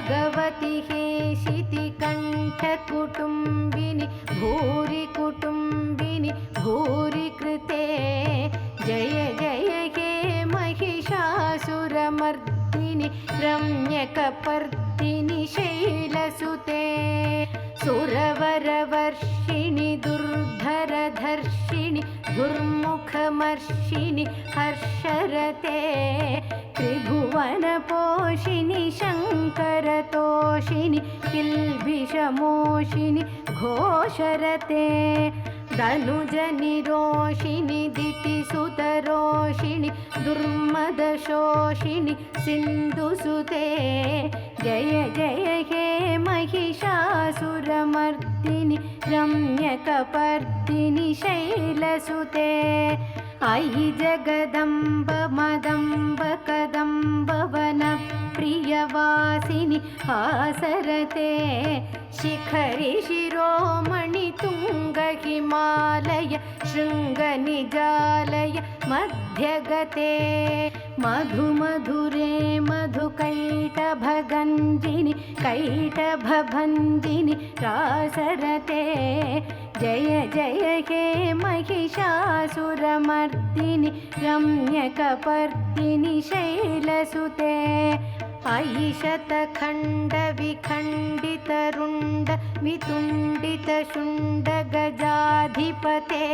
भगवति हेशितिकण्ठकुटुम्बिनि भूरि कुटुम्बिनि भूरि कृते जय जय हे महिषासुरमर्दिनि रम्यकपर्दिनि शैलसुते सुरवरवर्षिणि दुर्धरधर्षिणि दुर्मुखमर्षिणि हर्षरते त्रिभुवनपोषिणि शङ्करतोषिणि किल्बिषमोषिणि घोषरते धनुजनिरोषिणि दितिसुतरोषिणि दुर्मदशोषिणि सिन्धुसुते जय जय हे महिषासुरमर्दिनि रम्यकपर्दिनि शैलसुते अयि जगदम्ब मदम्ब कदम्ब वनप्रियवासिनि हासरते शिखरि शिरोमणि तुङ्ग हिमालय शृङ्गनिजालय मध्यगते मधुमधुरे मधुकैटभगञ्जिनि कैटभभञ्जिनि रासरते जय जय हे महिषासुरमर्दिनि रम्यकपर्दिनि शैलसुते अयि शतखण्डविखण्डितरुण्ड वितुण्डितशुण्ड गजाधिपते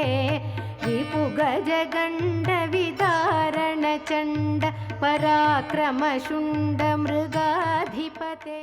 रिपुगजगण्डविदारणचण्ड पराक्रमशुण्ड मृगाधिपते।